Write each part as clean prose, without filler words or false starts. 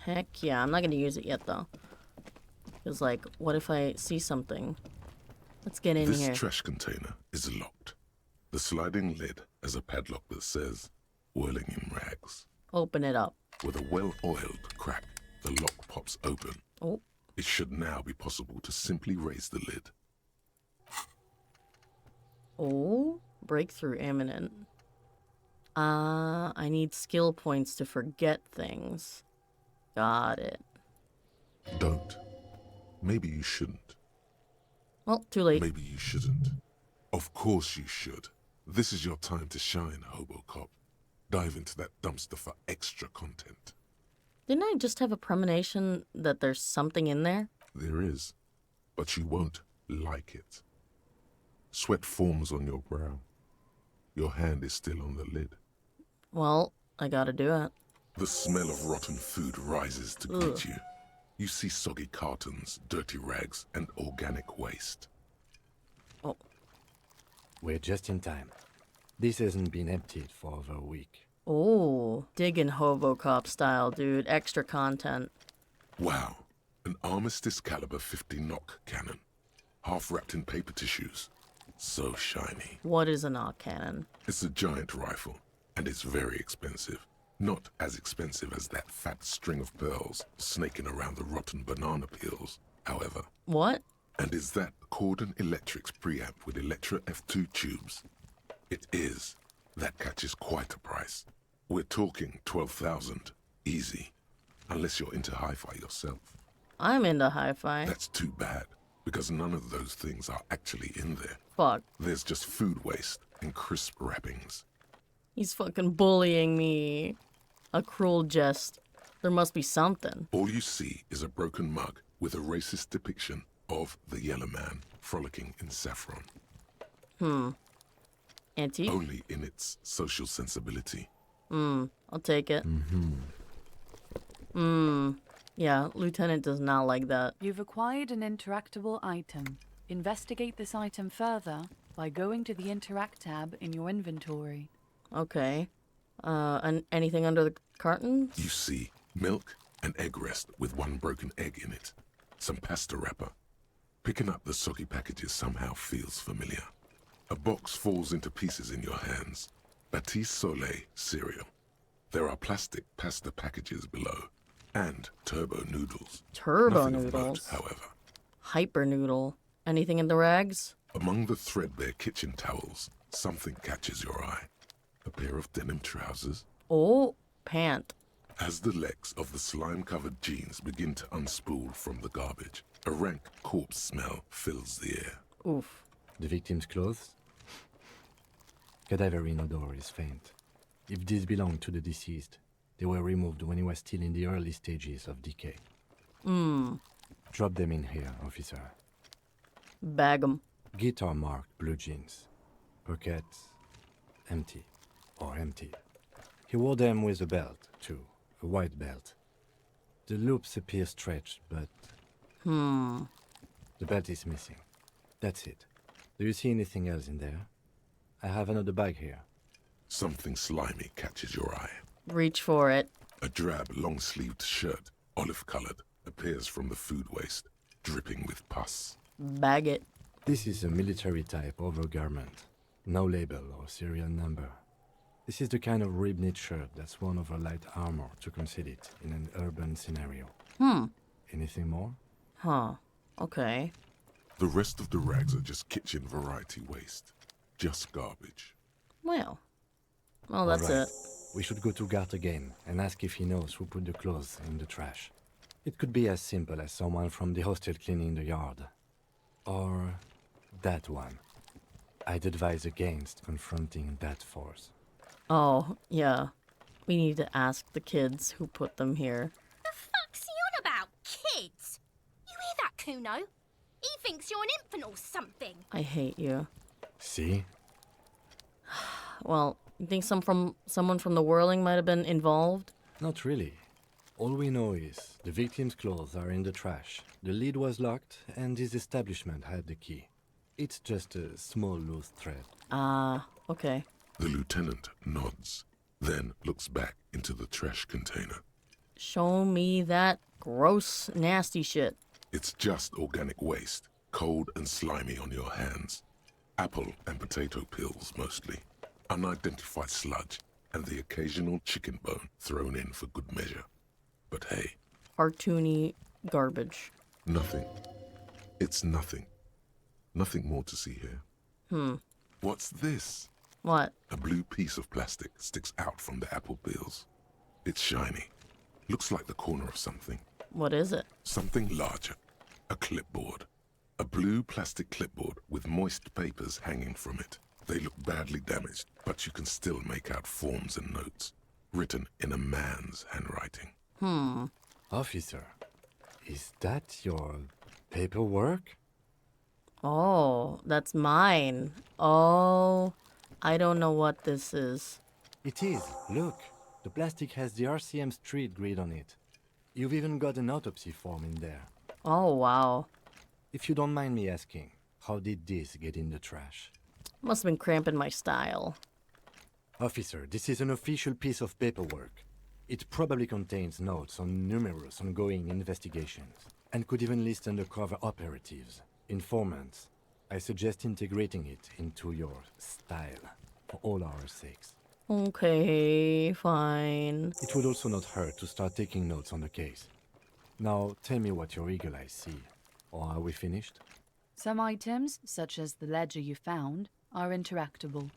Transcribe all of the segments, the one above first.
Heck yeah, I'm not gonna use it yet though. Because like, what if I see something? Let's get in This here. trash container is locked. The sliding lid has a padlock that says, whirling in rags. Open it up. With a well-oiled crack, the lock pops open. Oh. It should now be possible to simply raise the lid. Oh, breakthrough imminent. I need skill points to forget things. Got it. Don't. Maybe you shouldn't. Well, too late. Maybe you shouldn't. Of course you should. This is your time to shine, Hobo Cop. Dive into that dumpster for extra content. Didn't I just have a premonition that there's something in there? There is, but you won't like it. Sweat forms on your brow. Your hand is still on the lid. Well, I gotta do it. The smell of rotten food rises to greet you. You see soggy cartons, dirty rags, and organic waste. Oh. We're just in time. This hasn't been emptied for over a week. Oh, digging Hobo Cop style, dude. Extra content. Wow, an Armistice caliber 50 knock cannon. Half wrapped in paper tissues. So shiny. What is a knock cannon? It's a giant rifle, and it's very expensive. Not as expensive as that fat string of pearls snaking around the rotten banana peels, however. What? And is that Cordon Electric's preamp with Electra F2 tubes? It is. That catches quite a price. We're talking 12,000, easy. Unless you're into hi-fi yourself. I'm into hi-fi. That's too bad, because none of those things are actually in there. Fuck. There's just food waste and crisp wrappings. He's fucking bullying me. A cruel jest. There must be something. All you see is a broken mug with a racist depiction of the Yellow Man frolicking in saffron. Antique? Only in its social sensibility. I'll take it. Yeah, Lieutenant does not like that. You've acquired an interactable item. Investigate this item further by going to the Interact tab in your inventory. Okay. And anything under the cartons? You see milk and egg rest with one broken egg in it. Some pasta wrapper. Picking up the soggy packages somehow feels familiar. A box falls into pieces in your hands. Batiste Soleil cereal. There are plastic pasta packages below. And turbo noodles. Turbo Nothing of note, noodles. however. Hyper noodle. Anything in the rags? Among the threadbare kitchen towels, something catches your eye. A pair of denim trousers. Oh, pant. As the legs of the slime-covered jeans begin to unspool from the garbage, a rank corpse smell fills the air. Oof. The victim's clothes? Cadaverine odor is faint. If these belong to the deceased, they were removed when he was still in the early stages of decay. Drop them in here, officer. Bag 'em. Guitar marked blue jeans. Pockets empty or empty. He wore them with a belt, too. A white belt. The loops appear stretched, but... The belt is missing. That's it. Do you see anything else in there? I have another bag here. Something slimy catches your eye. Reach for it. A drab, long-sleeved shirt, olive-colored, appears from the food waste, dripping with pus. Bag it. This is a military-type overgarment. No label or serial number. This is the kind of rib-knit shirt that's worn over light armor to conceal it in an urban scenario. Anything more? Huh. Okay. The rest of the rags are just kitchen variety waste. Just garbage. Well, that's All right. it. We should go to Gart again and ask if he knows who put the clothes in the trash. It could be as simple as someone from the hostel cleaning the yard. Or that one. I'd advise against confronting that force. Oh, yeah. We need to ask the kids who put them here. The fuck's he on about, kids? You hear that, Kuno? He thinks you're an infant or something. I hate you. See? Well, you think someone from the whirling might have been involved? Not really. All we know is the victim's clothes are in the trash, the lid was locked, and his establishment had the key. It's just a small loose thread. Okay. The lieutenant nods, then looks back into the trash container. Show me that gross, nasty shit. It's just organic waste, cold and slimy on your hands. Apple and potato peels, mostly. Unidentified sludge, and the occasional chicken bone thrown in for good measure. But hey, Cartoony garbage. nothing. It's nothing. Nothing more to see here. What's this? What? A blue piece of plastic sticks out from the apple peels. It's shiny. Looks like the corner of something. What is it? Something larger. A clipboard. A blue plastic clipboard with moist papers hanging from it. They look badly damaged, but you can still make out forms and notes, written in a man's handwriting. Officer, is that your paperwork? Oh, that's mine. Oh, I don't know what this is. It is. Look, the plastic has the RCM street grid on it. You've even got an autopsy form in there. Oh, wow. If you don't mind me asking, how did this get in the trash? Must have been cramping my style. Officer, this is an official piece of paperwork. It probably contains notes on numerous ongoing investigations, and could even list undercover operatives, informants. I suggest integrating it into your style, for all our sakes. Okay, fine. It would also not hurt to start taking notes on the case. Now, tell me what your eagle eyes see. Or are we finished? Some items, such as the ledger you found, are interactable.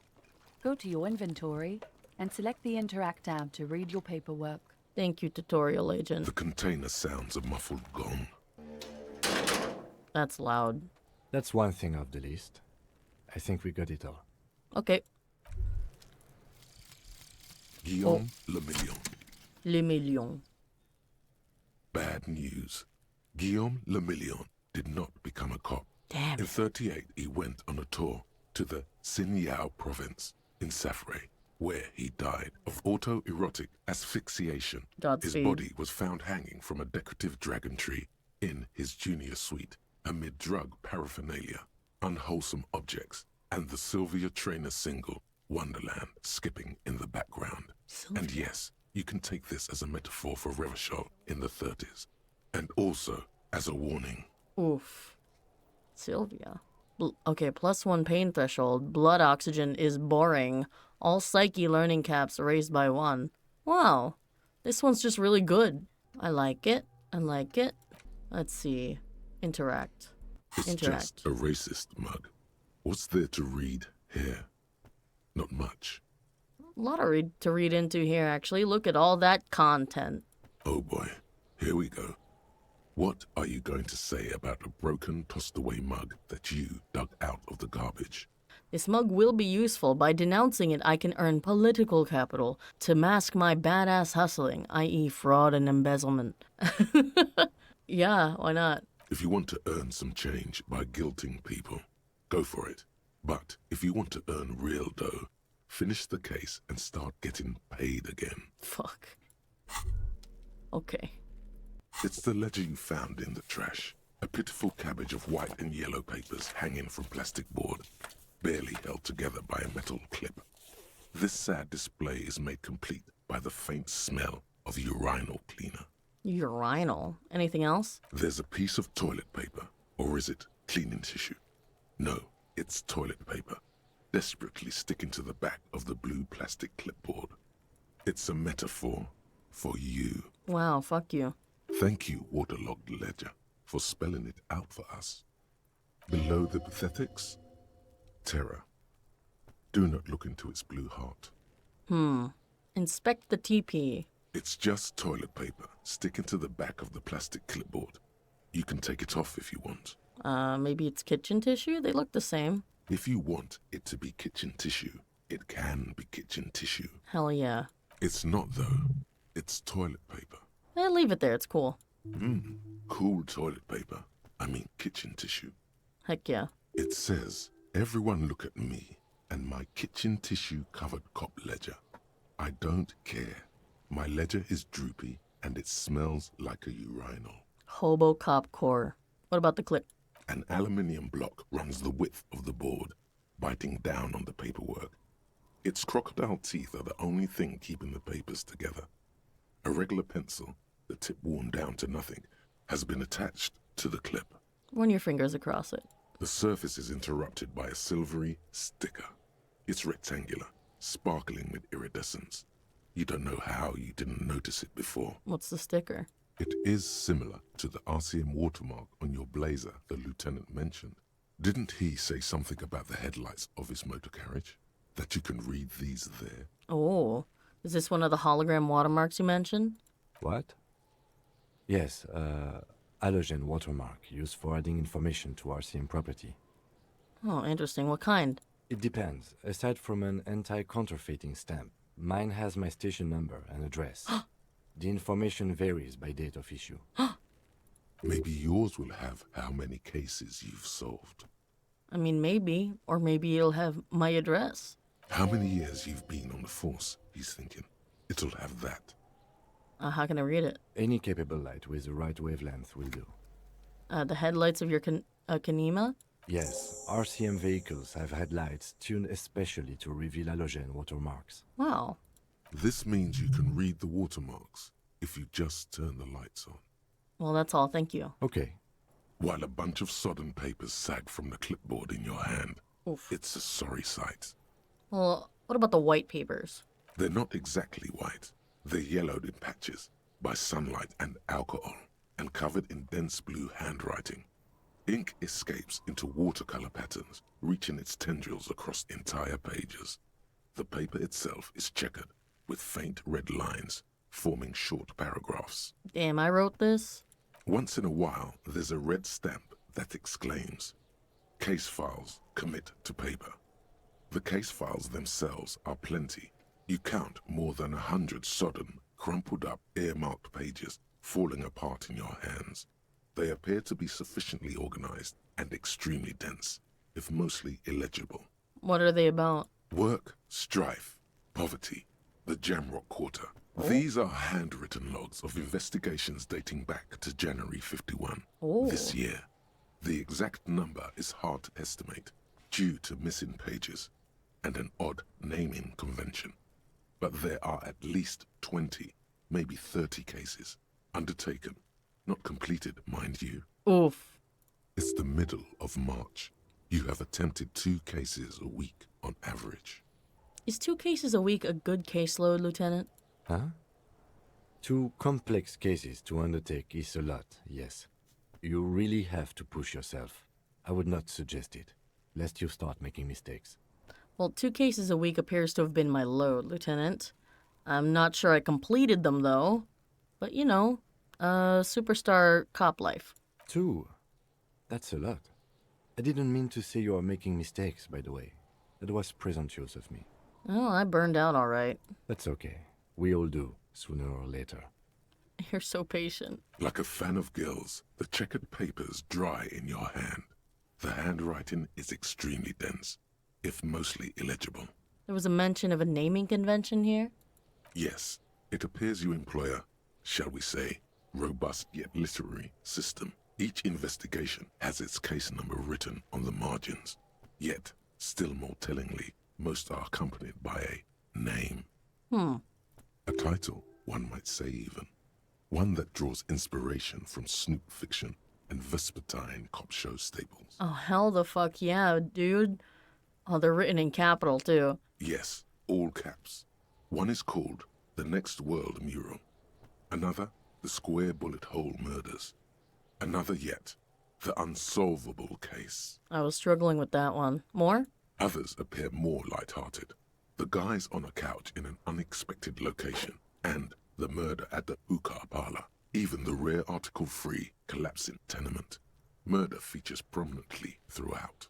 Go to your inventory and select the Interact tab to read your paperwork. Thank you, tutorial agent. The container sounds a muffled gong. That's loud. That's one thing off the list. I think we got it all. Okay. Guillaume Le Million. Le million. Bad news. Guillaume Le Million did not become a cop. Damn. In 38, he went on a tour to the Sinyao province in Safre, where he died of autoerotic asphyxiation. His Godspeed. body was found hanging from a decorative dragon tree in his junior suite, amid drug paraphernalia, unwholesome objects, and the Sylvia Trainer single, Wonderland, skipping in the background. And yes, you can take this as a metaphor for Revachol in the 30s, and also as a warning. Oof. Sylvia. Okay, +1 pain threshold. Blood oxygen is boring. All psyche learning caps raised by 1. Wow. This one's just really good. I like it. I like it. Let's see. Interact. It's Interact. just a racist mug. What's there to read here? Not much. A lot of to read into here, actually. Look at all that content. Oh boy, here we go. What are you going to say about a broken, tossed-away mug that you dug out of the garbage? This mug will be useful. By denouncing it, I can earn political capital to mask my badass hustling, i.e. fraud and embezzlement. Yeah, why not? If you want to earn some change by guilting people, go for it. But if you want to earn real dough, finish the case and start getting paid again. Fuck. Okay. It's the ledger you found in the trash. A pitiful cabbage of white and yellow papers hanging from plastic board, barely held together by a metal clip. This sad display is made complete by the faint smell of urinal cleaner. Urinal. Anything else? There's a piece of toilet paper, or is it cleaning tissue? No, it's toilet paper, desperately sticking to the back of the blue plastic clipboard. It's a metaphor for you. Wow, fuck you. Thank you, waterlogged ledger, for spelling it out for us. Below the pathetics, terror. Do not look into its blue heart. Inspect the TP. It's just toilet paper sticking to the back of the plastic clipboard. You can take it off if you want. Maybe it's kitchen tissue? They look the same. If you want it to be kitchen tissue, it can be kitchen tissue. Hell yeah. It's not, though. It's toilet paper. Leave it there, it's cool. Cool toilet paper. I mean kitchen tissue. Heck yeah. It says, everyone look at me and my kitchen tissue covered cop ledger. I don't care. My ledger is droopy and it smells like a urinal. Hobo cop core. What about the clip? An aluminium block runs the width of the board, biting down on the paperwork. Its crocodile teeth are the only thing keeping the papers together. A regular pencil the tip worn down to nothing, has been attached to the clip. Run your fingers across it. The surface is interrupted by a silvery sticker. It's rectangular, sparkling with iridescence. You don't know how you didn't notice it before. What's the sticker? It is similar to the RCM watermark on your blazer the lieutenant mentioned. Didn't he say something about the headlights of his motor carriage? That you can read these there? Oh, is this one of the hologram watermarks you mentioned? What? Yes, halogen watermark used for adding information to RCM property. Oh, interesting. What kind? It depends. Aside from an anti-counterfeiting stamp, mine has my station number and address. The information varies by date of issue. Maybe yours will have how many cases you've solved. I mean, maybe. Or maybe it'll have my address. How many years you've been on the force, he's thinking. It'll have that. How can I read it? Any capable light with the right wavelength will do. The headlights of your Kanema? Yes, RCM vehicles have headlights tuned especially to reveal halogen watermarks. Wow. This means you can read the watermarks if you just turn the lights on. Well, that's all. Thank you. Okay, While a bunch of sodden papers sag from the clipboard in your hand, Oof. it's a sorry sight. Well, what about the white papers? They're not exactly white. They're yellowed in patches by sunlight and alcohol, and covered in dense blue handwriting. Ink escapes into watercolor patterns, reaching its tendrils across entire pages. The paper itself is checkered, with faint red lines, forming short paragraphs. Damn, I wrote this? Once in a while, there's a red stamp that exclaims, "Case files commit to paper." The case files themselves are plenty. You count more than 100 sodden, crumpled up, earmarked pages falling apart in your hands. They appear to be sufficiently organized and extremely dense, if mostly illegible. What are they about? Work, strife, poverty, the Jamrock Quarter. These are handwritten logs of investigations dating back to January 51, Oh. this year. The exact number is hard to estimate due to missing pages and an odd naming convention. But there are at least 20, maybe 30 cases undertaken, not completed, mind you. Oof. It's the middle of March. You have attempted 2 cases a week on average. Is 2 cases a week a good caseload, Lieutenant? Huh? 2 complex cases to undertake is a lot, yes. You really have to push yourself. I would not suggest it, lest you start making mistakes. Well, 2 cases a week appears to have been my load, Lieutenant. I'm not sure I completed them, though. But, you know, superstar cop life. 2? That's a lot. I didn't mean to say you are making mistakes, by the way. That was presumptuous of me. Oh, I burned out all right. That's okay. We all do, sooner or later. You're so patient. Like a fan of gills, the checkered papers dry in your hand. The handwriting is extremely dense, if mostly illegible. There was a mention of a naming convention here? Yes, it appears you employ a, shall we say, robust yet literary system. Each investigation has its case number written on the margins. Yet, still more tellingly, most are accompanied by a name. A title, one might say even. One that draws inspiration from Snoop fiction and Vespertine cop show staples. Oh, hell the fuck yeah, dude. Oh, they're written in capital, too. Yes, all caps. One is called The Next World Mural. Another, The Square Bullet Hole Murders. Another yet, The Unsolvable Case. I was struggling with that one. More? Others appear more light-hearted. The guys on a couch in an unexpected location, and the murder at the hookah parlor. Even the rare article-free collapsing tenement. Murder features prominently throughout.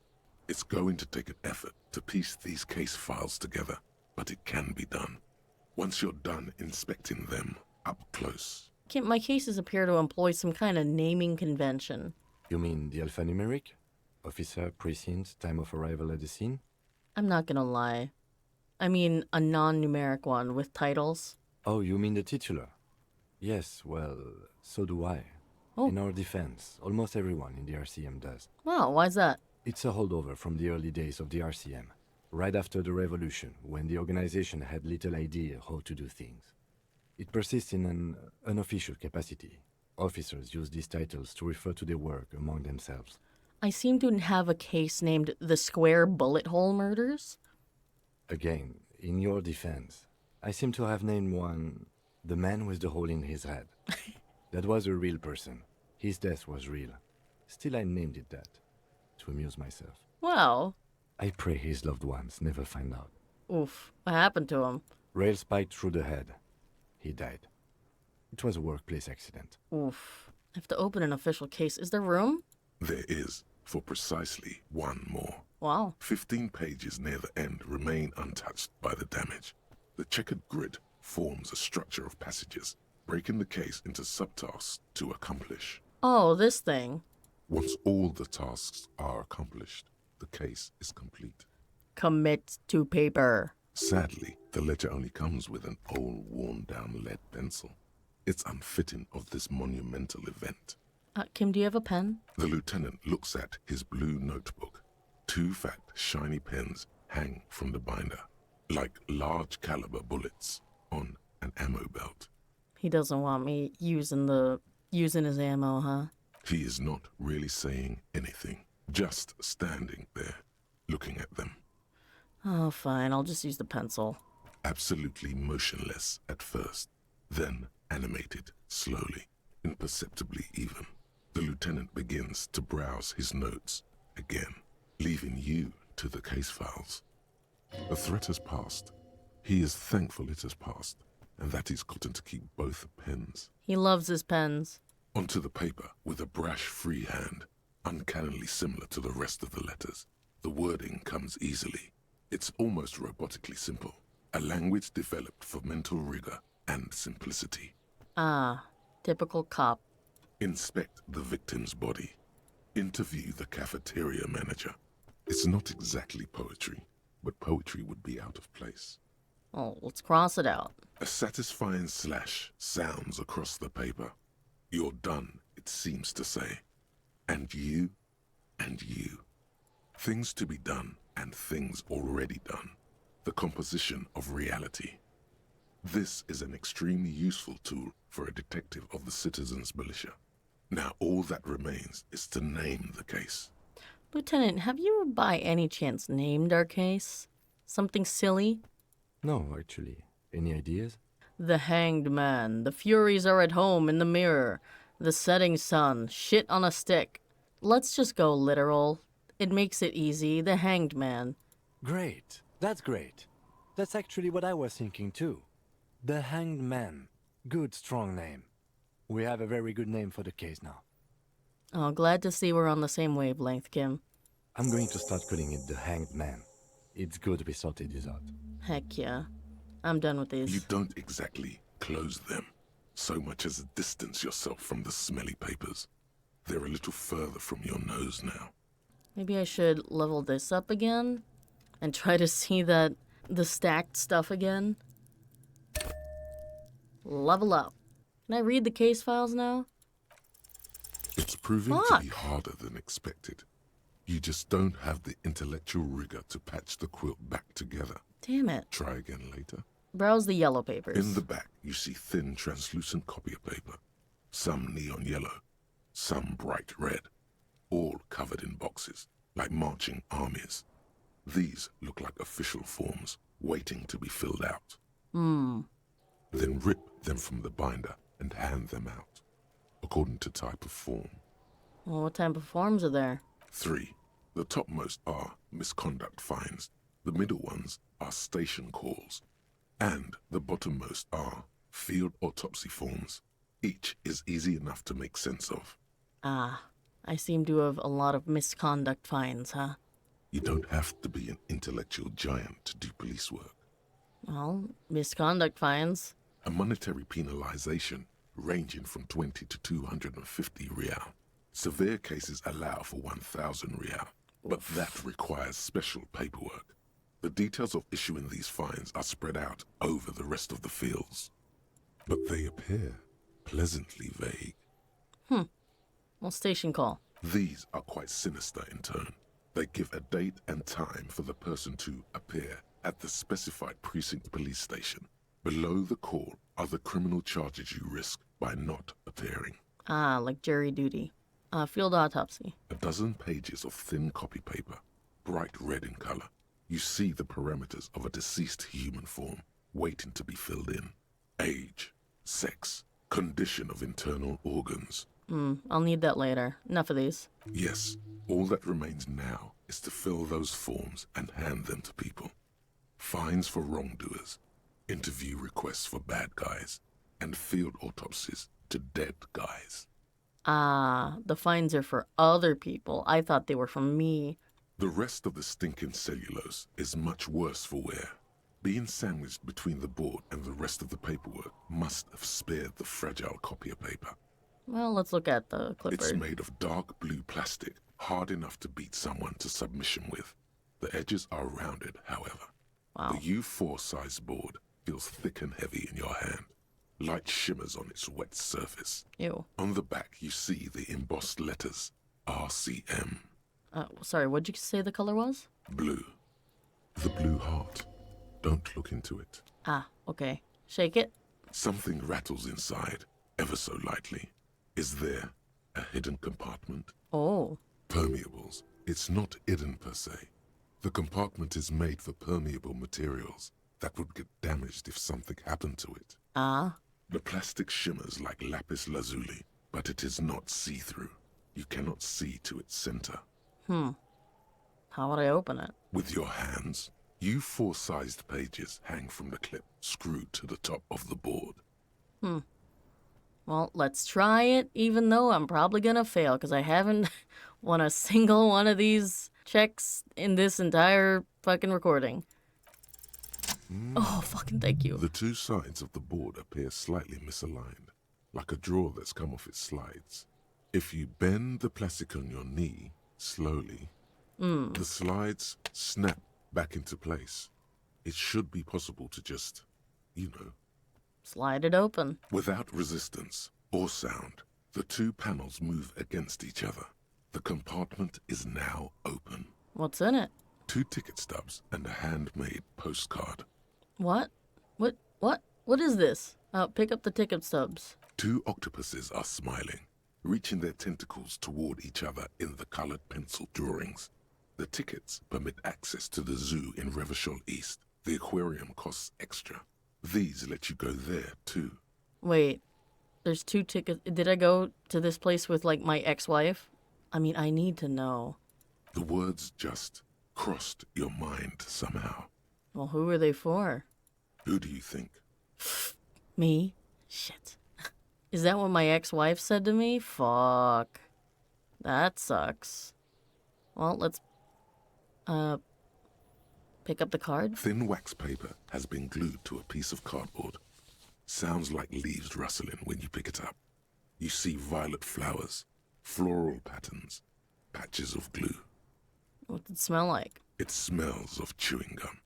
It's going to take an effort to piece these case files together, but it can be done. Once you're done inspecting them up close. My cases appear to employ some kind of naming convention. You mean the alphanumeric? Officer, precinct, time of arrival at the scene? I'm not gonna lie. I mean a non-numeric one with titles. Oh, you mean the titular? Yes, well, so do I. Oh. In our defense, almost everyone in the RCM does. Wow, why's that? It's a holdover from the early days of the RCM, right after the revolution, when the organization had little idea how to do things. It persists in an unofficial capacity. Officers use these titles to refer to their work among themselves. I seem to have a case named the Square Bullet Hole Murders. Again, in your defense, I seem to have named one the man with the hole in his head. That was a real person. His death was real. Still, I named it that, to amuse myself. Wow. I pray his loved ones never find out. Oof. What happened to him? Rail spiked through the head. He died. It was a workplace accident. Oof. I have to open an official case. Is there room? There is, for precisely one more. Wow. 15 pages near the end remain untouched by the damage. The checkered grid forms a structure of passages, breaking the case into subtasks to accomplish. Oh, this thing. Once all the tasks are accomplished, the case is complete. Commit to paper. Sadly, the ledger only comes with an old, worn-down lead pencil. It's unfitting of this monumental event. Kim, do you have a pen? The lieutenant looks at his blue notebook. 2 fat, shiny pens hang from the binder, like large-caliber bullets on an ammo belt. He doesn't want me using his ammo, huh? He is not really saying anything, just standing there, looking at them. Oh, fine. I'll just use the pencil. Absolutely motionless at first, then animated slowly, imperceptibly even. The lieutenant begins to browse his notes again, leaving you to the case files. The threat has passed. He is thankful it has passed, and that he's gotten to keep both pens. He loves his pens. Onto the paper with a brash free hand, uncannily similar to the rest of the letters. The wording comes easily. It's almost robotically simple, a language developed for mental rigor and simplicity. Ah, typical cop. Inspect the victim's body. Interview the cafeteria manager. It's not exactly poetry, but poetry would be out of place. Oh, let's cross it out. A satisfying slash sounds across the paper. You're done, it seems to say. And you, and you. Things to be done and things already done. The composition of reality. This is an extremely useful tool for a detective of the citizens' militia. Now all that remains is to name the case. Lieutenant, have you by any chance named our case? Something silly? No, actually. Any ideas? The Hanged Man. The Furies are at home in the mirror. The setting sun. Shit on a stick. Let's just go literal. It makes it easy. The Hanged Man. Great. That's great. That's actually what I was thinking too. The Hanged Man. Good, strong name. We have a very good name for the case now. Oh, glad to see we're on the same wavelength, Kim. I'm going to start calling it the Hanged Man. It's good we sorted this out. Heck yeah. I'm done with these. You don't exactly close them, so much as distance yourself from the smelly papers. They're a little further from your nose now. Maybe I should level this up again and try to see the stacked stuff again. Level up. Can I read the case files now? It's proving to Fuck. be harder than expected. You just don't have the intellectual rigor to patch the quilt back together. Damn it. Try again later. Browse the yellow papers. In the back, you see thin, translucent copy paper. Some neon yellow, some bright red, all covered in boxes, like marching armies. These look like official forms, waiting to be filled out. Then rip them from the binder and hand them out, according to type of form. Well, what type of forms are there? 3. The topmost are misconduct fines. The middle ones are station calls. And the bottommost are field autopsy forms. Each is easy enough to make sense of. Ah, I seem to have a lot of misconduct fines, huh? You don't have to be an intellectual giant to do police work. Well, misconduct fines. A monetary penalization ranging from 20 to 250 real. Severe cases allow for 1,000 real, but that requires special paperwork. The details of issuing these fines are spread out over the rest of the fields, but they appear pleasantly vague. Well, station call. These are quite sinister in turn. They give a date and time for the person to appear at the specified precinct police station. Below the call are the criminal charges you risk by not appearing. Ah, like jury duty. Field autopsy. A dozen pages of thin copy paper, bright red in color. You see the parameters of a deceased human form waiting to be filled in. Age, sex, condition of internal organs. I'll need that later. Enough of these. Yes, all that remains now is to fill those forms and hand them to people. Fines for wrongdoers, interview requests for bad guys, and field autopsies to dead guys. Ah, the fines are for other people. I thought they were for me. The rest of the stinking cellulose is much worse for wear. Being sandwiched between the board and the rest of the paperwork must have spared the fragile copier paper. Well, let's look at the It's clipboard. made of dark blue plastic, hard enough to beat someone to submission with. The edges are rounded, however. Wow. The U4 size board feels thick and heavy in your hand. Light shimmers on its wet surface. Ew. On the back, you see the embossed letters RCM. Sorry, what'd you say the color was? Blue. The blue heart. Don't look into it. Ah, okay. Shake it. Something rattles inside, ever so lightly. Is there a hidden compartment? Oh. Permeables. It's not hidden per se. The compartment is made for permeable materials that would get damaged if something happened to it. Ah. The plastic shimmers like lapis lazuli, but it is not see-through. You cannot see to its center. How would I open it? With your hands, U4-sized pages hang from the clip screwed to the top of the board. Well, let's try it, even though I'm probably gonna fail, because I haven't won a single one of these checks in this entire fucking recording. Oh, fucking thank you. The two sides of the board appear slightly misaligned, like a drawer that's come off its slides. If you bend the plastic on your knee slowly, the slides snap back into place. It should be possible to just, Slide it open. without resistance or sound, the two panels move against each other. The compartment is now open. What's in it? 2 ticket stubs and a handmade postcard. What? What is this? Pick up the ticket stubs. 2 octopuses are smiling, reaching their tentacles toward each other in the colored pencil drawings. The tickets permit access to the zoo in Revachol East. The aquarium costs extra. These let you go there, too. Wait, there's 2 tickets. Did I go to this place with, like, my ex-wife? I mean, I need to know. The words just crossed your mind somehow. Well, who are they for? Who do you think? Me? Shit. Is that what my ex-wife said to me? Fuck. That sucks. Well, let's, pick up the card. Thin wax paper has been glued to a piece of cardboard. Sounds like leaves rustling when you pick it up. You see violet flowers, floral patterns, patches of glue. What's it smell like? It smells of chewing gum,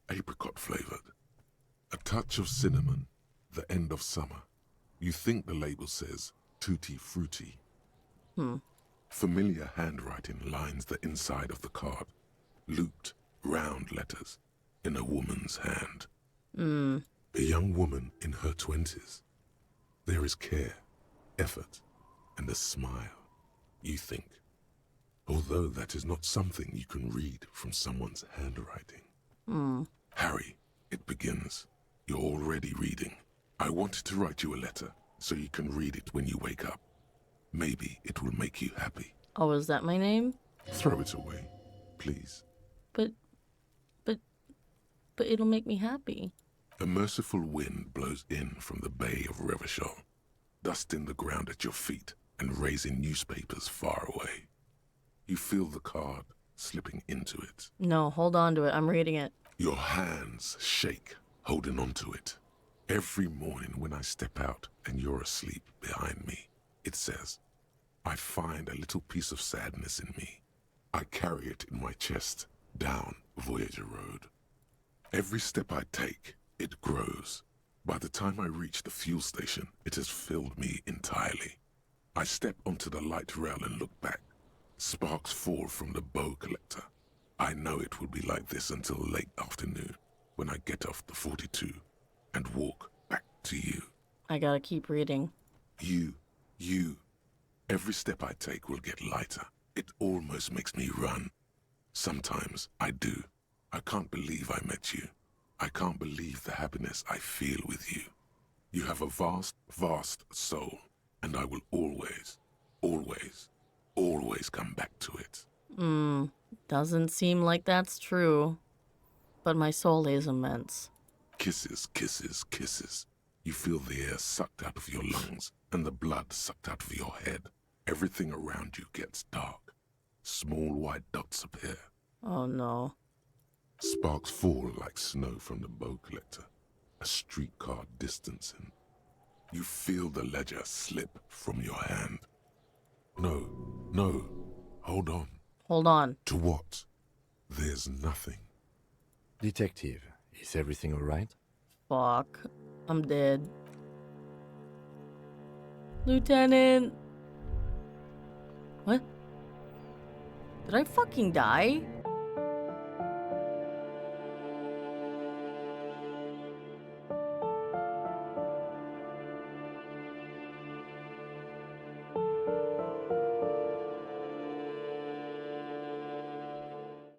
apricot flavored. A touch of cinnamon, the end of summer. You think the label says tutti frutti. Familiar handwriting lines the inside of the card. Looped, round letters in a woman's hand. A young woman in her 20s. There is care, effort, and a smile, you think. Although that is not something you can read from someone's handwriting. Harry, it begins. You're already reading. I wanted to write you a letter so you can read it when you wake up. Maybe it will make you happy. Oh, is that my name? Throw it away, please. But it'll make me happy. A merciful wind blows in from the bay of Revachol, dusting the ground at your feet and raising newspapers far away. You feel the card slipping into it. No, hold on to it. I'm reading it. Your hands shake, holding onto it. Every morning when I step out and you're asleep behind me, it says, I find a little piece of sadness in me. I carry it in my chest down Voyager Road. Every step I take, it grows. By the time I reach the fuel station, it has filled me entirely. I step onto the light rail and look back. Sparks fall from the bow collector. I know it will be like this until late afternoon when I get off the 42. and walk back to you. I gotta keep reading. You. Every step I take will get lighter. It almost makes me run. Sometimes I do. I can't believe I met you. I can't believe the happiness I feel with you. You have a vast, vast soul, and I will always, always, always come back to it. Doesn't seem like that's true. But my soul is immense. Kisses, kisses, kisses. You feel the air sucked out of your lungs and the blood sucked out of your head. Everything around you gets dark. Small white dots appear. Oh no. Sparks fall like snow from the bow collector. A streetcar distancing. You feel the ledger slip from your hand. No, hold on. Hold on. To what? There's nothing. Detective, is everything alright? Fuck. I'm dead. Lieutenant! What? Did I fucking die?